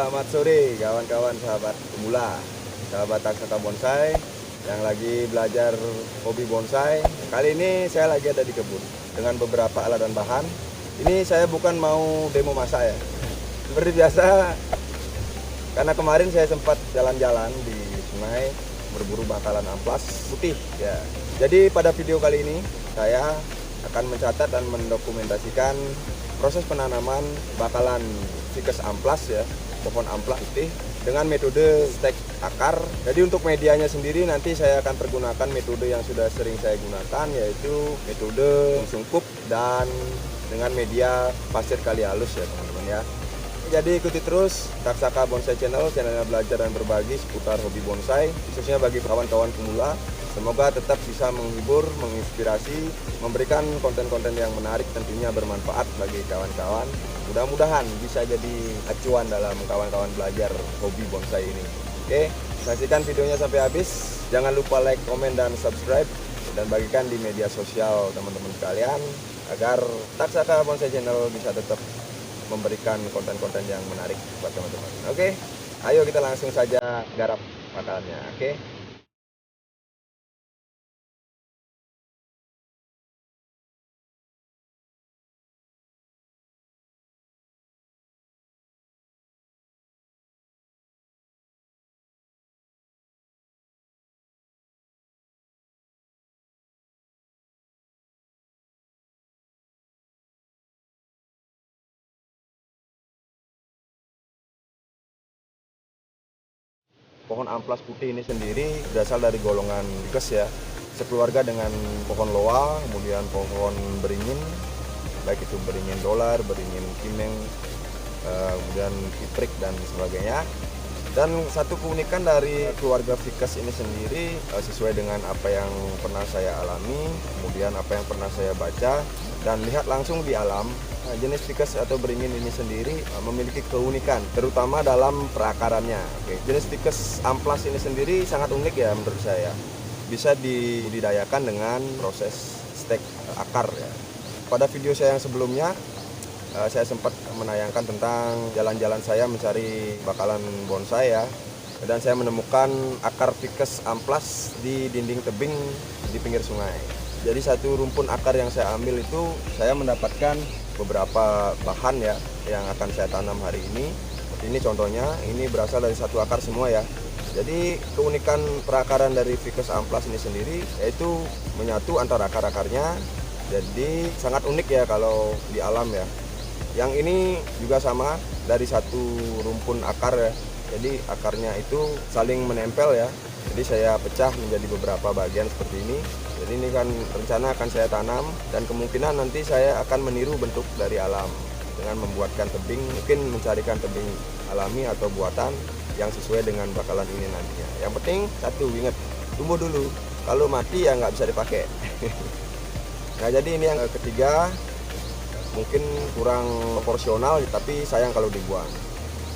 selamat sore kawan-kawan sahabat pemula, sahabat taksaka bonsai yang lagi belajar hobi bonsai. Kali ini saya lagi ada di kebun dengan beberapa alat dan bahan. Ini saya bukan mau demo masak ya. Seperti biasa, karena kemarin saya sempat jalan-jalan di sungai berburu bakalan amplas putih ya. Jadi pada video kali ini saya akan mencatat dan mendokumentasikan proses penanaman bakalan Ficus amplas ya, pohon amplas putih dengan metode stek akar. Jadi untuk medianya sendiri nanti saya akan pergunakan metode yang sudah sering saya gunakan, yaitu metode sungkup dan dengan media pasir kali halus ya teman-teman ya. Jadi ikuti terus Taksaka Bonsai Channel, channelnya belajar dan berbagi seputar hobi bonsai, khususnya bagi kawan-kawan pemula. Semoga tetap bisa menghibur, menginspirasi, memberikan konten-konten yang menarik, tentunya bermanfaat bagi kawan-kawan. Mudah-mudahan bisa jadi acuan dalam kawan-kawan belajar hobi bonsai ini. Oke, saksikan videonya sampai habis. Jangan lupa like, komen, dan subscribe, dan bagikan di media sosial teman-teman sekalian agar Taksaka Bonsai Channel bisa tetap memberikan konten-konten yang menarik buat teman-teman. Oke, ayo kita langsung saja garap bakalannya. Oke. Pohon amplas putih ini sendiri berasal dari golongan Ficus ya, sekeluarga dengan pohon loa, kemudian pohon beringin, baik itu beringin dolar, beringin kimeng, kemudian kiprik dan sebagainya. Dan satu keunikan dari keluarga Ficus ini sendiri, sesuai dengan apa yang pernah saya alami, kemudian apa yang pernah saya baca dan lihat langsung di alam, jenis Ficus atau beringin ini sendiri memiliki keunikan, terutama dalam perakarannya. Oke. Jenis Ficus amplas ini sendiri sangat unik ya menurut saya. Bisa dibudidayakan dengan proses stek akar ya. Pada video saya yang sebelumnya, saya sempat menayangkan tentang jalan-jalan saya mencari bakalan bonsai ya. Dan saya menemukan akar Ficus amplas di dinding tebing di pinggir sungai. Jadi satu rumpun akar yang saya ambil itu, saya mendapatkan beberapa bahan ya yang akan saya tanam hari ini. Ini contohnya, ini berasal dari satu akar semua ya. Jadi keunikan perakaran dari Ficus amplas ini sendiri yaitu menyatu antara akar-akarnya. Jadi sangat unik ya kalau di alam ya. Yang ini juga sama, dari satu rumpun akar ya. Jadi akarnya itu saling menempel ya. Jadi saya pecah menjadi beberapa bagian seperti ini. Jadi ini kan rencana akan saya tanam, dan kemungkinan nanti saya akan meniru bentuk dari alam dengan membuatkan tebing, mungkin mencarikan tebing alami atau buatan yang sesuai dengan bakalan ini nantinya. Yang penting satu, ingat, tumbuh dulu. Kalau mati ya nggak bisa dipakai. Nah jadi ini yang ketiga, mungkin kurang proporsional tapi sayang kalau dibuang.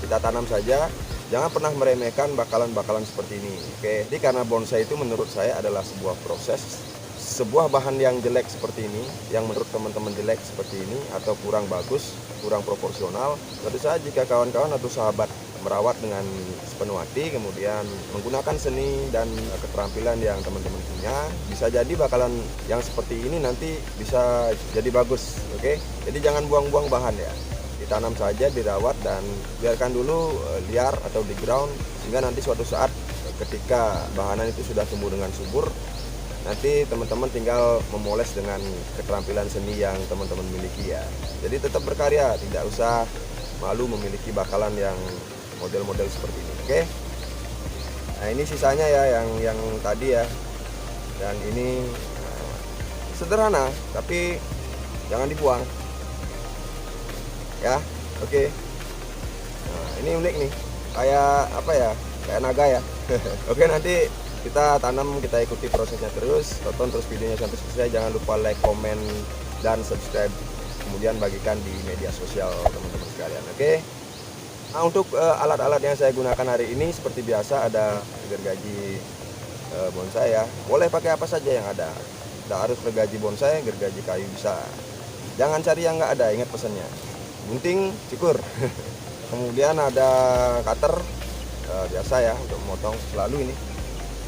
Kita tanam saja. Jangan pernah meremehkan bakalan-bakalan seperti ini. Oke, jadi karena bonsai itu menurut saya adalah sebuah proses, sebuah bahan yang jelek seperti ini, yang menurut teman-teman jelek seperti ini atau kurang bagus, kurang proporsional, tentu saja jika kawan-kawan atau sahabat merawat dengan sepenuh hati, kemudian menggunakan seni dan keterampilan yang teman-teman punya, bisa jadi bakalan yang seperti ini nanti bisa jadi bagus. Oke, jadi jangan buang-buang bahan ya. Ditanam saja, dirawat, dan biarkan dulu liar atau di ground, sehingga nanti suatu saat ketika bahanan itu sudah tumbuh dengan subur, nanti teman-teman tinggal memoles dengan keterampilan seni yang teman-teman miliki ya. Jadi tetap berkarya, tidak usah malu memiliki bakalan yang model-model seperti ini. Oke. Nah ini sisanya ya yang tadi ya, dan ini sederhana tapi jangan dibuang ya. Oke. Nah, ini unik nih, kayak apa ya, kayak naga ya. Oke, nanti kita tanam, kita ikuti prosesnya terus, tonton terus videonya sampai selesai. Jangan lupa like, komen, dan subscribe, kemudian bagikan di media sosial teman-teman sekalian. Oke. Nah untuk alat-alat yang saya gunakan hari ini seperti biasa, ada gergaji bonsai ya. Boleh pakai apa saja yang ada, tidak harus gergaji bonsai, gergaji kayu bisa. Jangan cari yang nggak ada, ingat pesannya. Gunting, cukur. Kemudian ada cutter biasa ya untuk memotong selalu ini.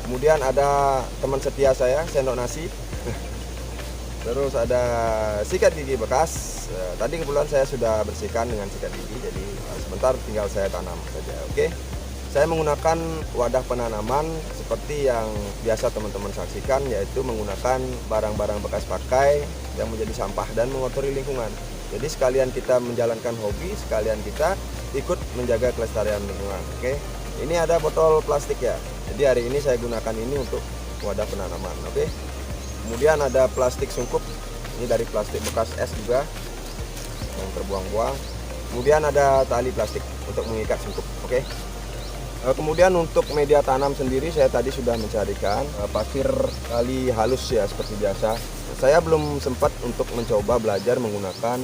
Kemudian ada teman setia saya, sendok nasi. Terus ada sikat gigi bekas. Tadi kebetulan saya sudah bersihkan dengan sikat gigi, jadi sebentar tinggal saya tanam saja. Oke. Saya menggunakan wadah penanaman seperti yang biasa teman-teman saksikan, yaitu menggunakan barang-barang bekas pakai yang menjadi sampah dan mengotori lingkungan. Jadi sekalian kita menjalankan hobi, sekalian kita ikut menjaga kelestarian lingkungan. Oke. Ini ada botol plastik ya. Jadi hari ini saya gunakan ini untuk wadah penanaman. Oke. Kemudian ada plastik sungkup. Ini dari plastik bekas es juga yang terbuang-buang. Kemudian ada tali plastik untuk mengikat sungkup. Oke. Kemudian untuk media tanam sendiri saya tadi sudah mencarikan pasir kali halus ya seperti biasa. Saya belum sempat untuk mencoba belajar menggunakan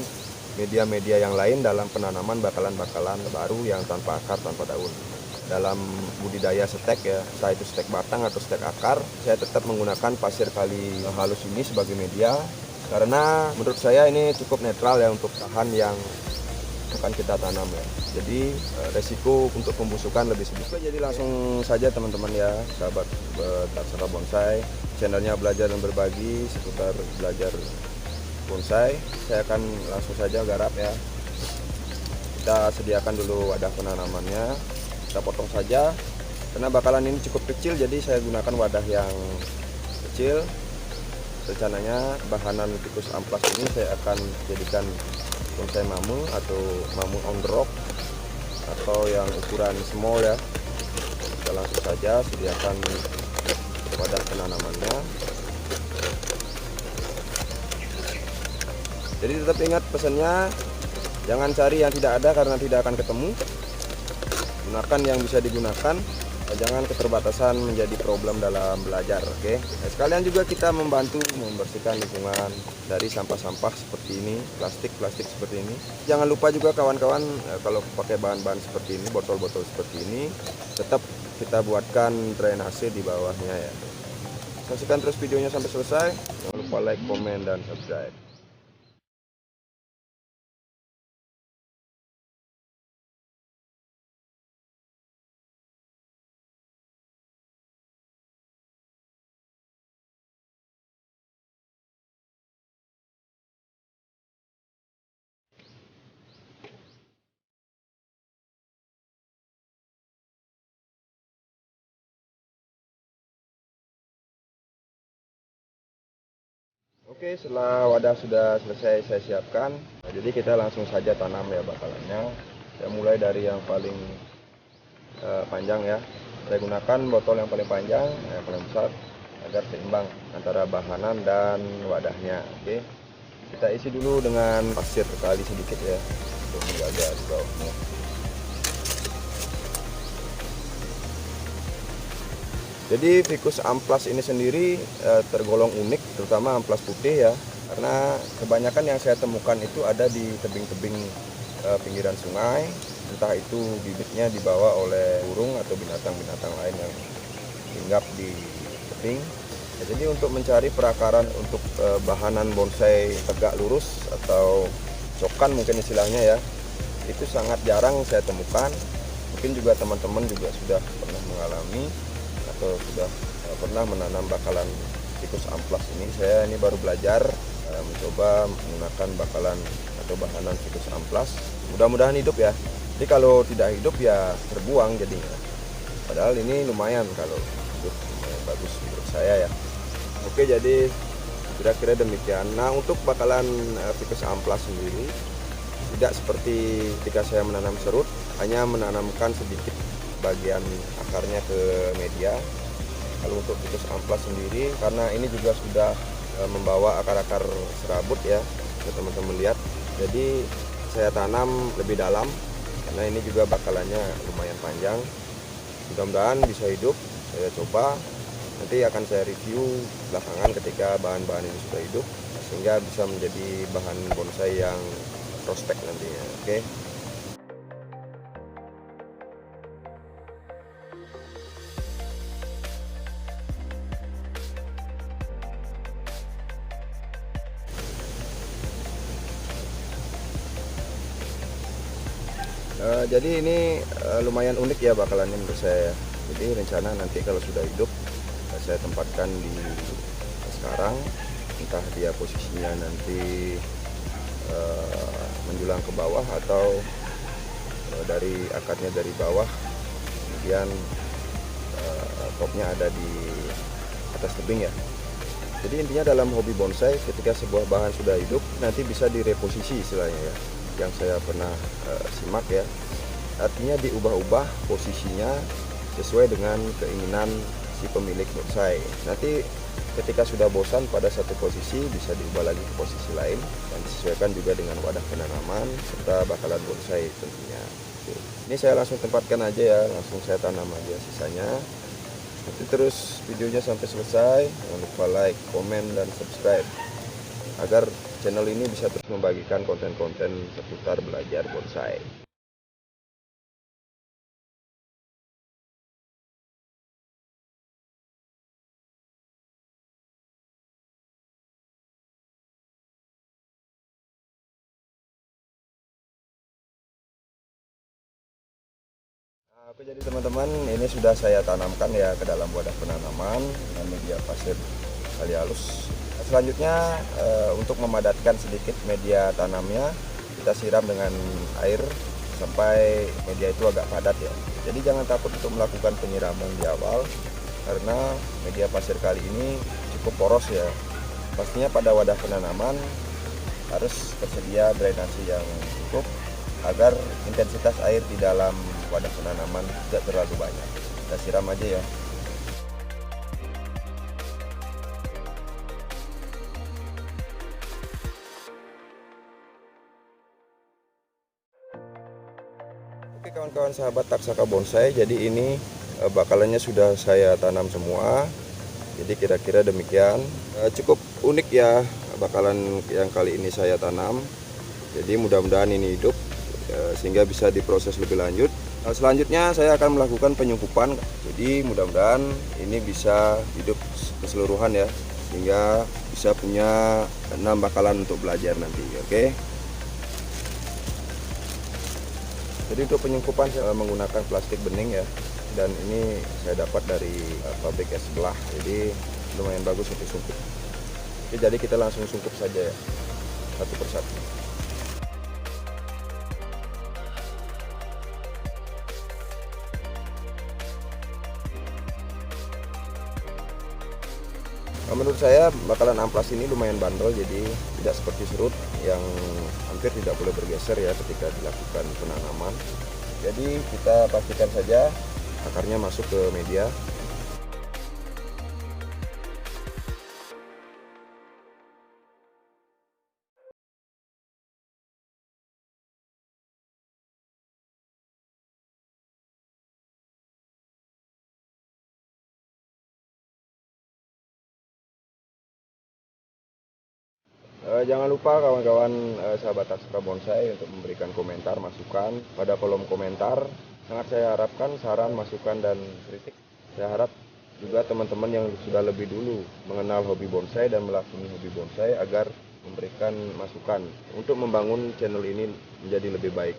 media-media yang lain dalam penanaman bakalan-bakalan baru yang tanpa akar, tanpa daun. Dalam budidaya stek ya, entah itu stek batang atau stek akar, saya tetap menggunakan pasir kali halus ini sebagai media karena menurut saya ini cukup netral ya untuk lahan yang akan kita tanam ya. Jadi resiko untuk pembusukan lebih sedikit. Jadi langsung saja teman-teman ya, sahabat Tarsaka Bonsai, channelnya belajar dan berbagi seputar belajar bonsai. Saya akan langsung saja garap ya. Kita sediakan dulu wadah penanamannya. Kita potong saja karena bakalan ini cukup kecil, jadi saya gunakan wadah yang kecil. Rencananya bahanan tikus amplas ini saya akan jadikan bonsai mamul atau mamul on the rock atau yang ukuran small ya. Kita langsung saja sediakan wadah penanamannya. Jadi tetap ingat pesannya, jangan cari yang tidak ada karena tidak akan ketemu. Gunakan yang bisa digunakan, jangan keterbatasan menjadi problem dalam belajar. Oke. Nah, sekalian juga kita membantu membersihkan lingkungan dari sampah-sampah seperti ini, plastik seperti ini. Jangan lupa juga kawan-kawan, kalau pakai bahan-bahan seperti ini, botol-botol seperti ini, tetap kita buatkan drainase di bawahnya ya. Saksikan terus videonya sampai selesai. Jangan lupa like, komen, dan subscribe. Oke, setelah wadah sudah selesai saya siapkan, jadi kita langsung saja tanam ya bakalannya. Saya mulai dari yang paling panjang ya. Saya gunakan botol yang paling panjang, yang paling besar, agar seimbang antara bahanan dan wadahnya. Oke, kita isi dulu dengan pasir kali sedikit ya, untuk menjaga di bawahnya. Jadi ficus amplas ini sendiri tergolong unik, terutama amplas putih ya, karena kebanyakan yang saya temukan itu ada di tebing-tebing pinggiran sungai, entah itu bibitnya dibawa oleh burung atau binatang-binatang lain yang hinggap di tebing. Ya, jadi untuk mencari perakaran untuk bahanan bonsai tegak lurus atau cokan mungkin istilahnya ya, itu sangat jarang saya temukan. Mungkin juga teman-teman juga sudah pernah mengalami atau sudah pernah menanam bakalan tikus amplas ini. Saya ini baru belajar mencoba menggunakan bakalan atau bahanan tikus amplas. Mudah-mudahan hidup ya. Jadi kalau tidak hidup ya terbuang jadinya. Padahal ini lumayan kalau hidup, lumayan bagus menurut saya ya. Oke, jadi kira-kira demikian. Nah, untuk bakalan tikus amplas sendiri tidak seperti ketika saya menanam serut, hanya menanamkan sedikit bagian akarnya ke media. Kalau untuk tikus amplas sendiri, karena ini juga sudah membawa akar-akar serabut ya, teman-teman lihat. Jadi saya tanam lebih dalam karena ini juga bakalannya lumayan panjang. Mudah-mudahan bisa hidup. Saya coba, nanti akan saya review belakangan ketika bahan-bahan ini sudah hidup, sehingga bisa menjadi bahan bonsai yang prospek nantinya. Oke. Jadi ini lumayan unik ya bakalannya menurut saya. Jadi rencana nanti kalau sudah hidup saya tempatkan di sekarang, entah dia posisinya nanti menjulang ke bawah atau dari akarnya dari bawah, kemudian topnya ada di atas tebing ya. Jadi intinya dalam hobi bonsai, ketika sebuah bahan sudah hidup nanti bisa direposisi istilahnya ya, yang saya pernah simak ya. Artinya diubah-ubah posisinya sesuai dengan keinginan si pemilik bonsai. Nanti ketika sudah bosan pada satu posisi bisa diubah lagi ke posisi lain dan disesuaikan juga dengan wadah penanaman serta bakalan bonsai tentunya. Oke. Ini saya langsung tempatkan aja ya, langsung saya tanam aja sisanya. Nanti terus videonya sampai selesai. Jangan lupa like, komen, dan subscribe agar channel ini bisa terus membagikan konten-konten seputar belajar bonsai. Oke, jadi teman-teman, ini sudah saya tanamkan ya ke dalam wadah penanaman dengan media pasir kali halus. Selanjutnya untuk memadatkan sedikit media tanamnya, kita siram dengan air sampai media itu agak padat ya. Jadi jangan takut untuk melakukan penyiraman di awal karena media pasir kali ini cukup poros ya. Pastinya pada wadah penanaman harus tersedia drainasi yang cukup agar intensitas air di dalam wadah penanaman tidak terlalu banyak. Kita siram aja ya. Oke kawan-kawan sahabat Taksaka Bonsai, jadi ini bakalannya sudah saya tanam semua. Jadi kira-kira demikian. Cukup unik ya bakalan yang kali ini saya tanam. Jadi mudah-mudahan ini hidup sehingga bisa diproses lebih lanjut. Selanjutnya saya akan melakukan penyungkupan. Jadi mudah-mudahan ini bisa hidup keseluruhan ya, sehingga bisa punya 6 bakalan untuk belajar nanti. Oke. Jadi untuk penyungkupan saya menggunakan plastik bening ya, dan ini saya dapat dari pabrik es sebelah. Jadi lumayan bagus untuk sungkup. Oke, jadi kita langsung sungkup saja ya, satu persatu. Menurut saya bakalan amplas ini lumayan bandel, jadi tidak seperti serut yang hampir tidak boleh bergeser ya ketika dilakukan penanaman. Jadi kita pastikan saja akarnya masuk ke media. Jangan lupa kawan-kawan sahabat Taksaka Bonsai untuk memberikan komentar, masukan pada kolom komentar. Sangat saya harapkan saran, masukan, dan kritik. Saya harap juga teman-teman yang sudah lebih dulu mengenal hobi bonsai dan melakoni hobi bonsai agar memberikan masukan untuk membangun channel ini menjadi lebih baik.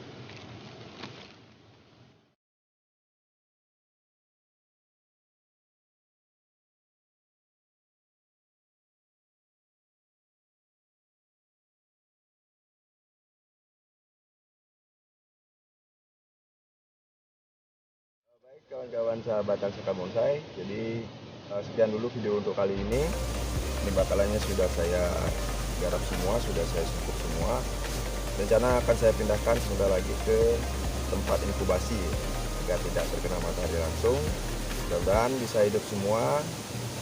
Baik kawan-kawan sahabat Taksaka Bonsai, jadi sekian dulu video untuk kali ini. Ini bakalannya sudah saya garap semua, sudah saya sungkup semua. Rencana akan saya pindahkan sebentar lagi ke tempat inkubasi agar tidak terkena matahari langsung. Mudah-mudahan bisa hidup semua.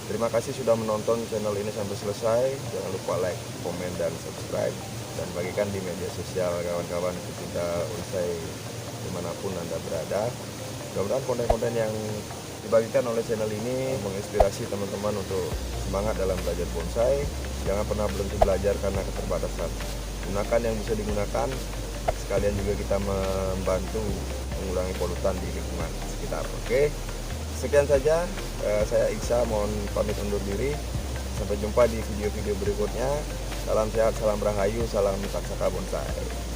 Terima kasih sudah menonton channel ini sampai selesai. Jangan lupa like, komen, dan subscribe, dan bagikan di media sosial kawan-kawan pecinta bonsai dimanapun Anda berada. Mudah-mudahan konten-konten yang dibagikan oleh channel ini menginspirasi teman-teman untuk semangat dalam belajar bonsai. Jangan pernah berhenti belajar karena keterbatasan. Gunakan yang bisa digunakan, sekalian juga kita membantu mengurangi polutan di lingkungan sekitar. Oke, sekian saja. Saya Iksa, mohon pamit undur diri. Sampai jumpa di video-video berikutnya. Salam sehat, salam rahayu, salam Taksaka Bonsai.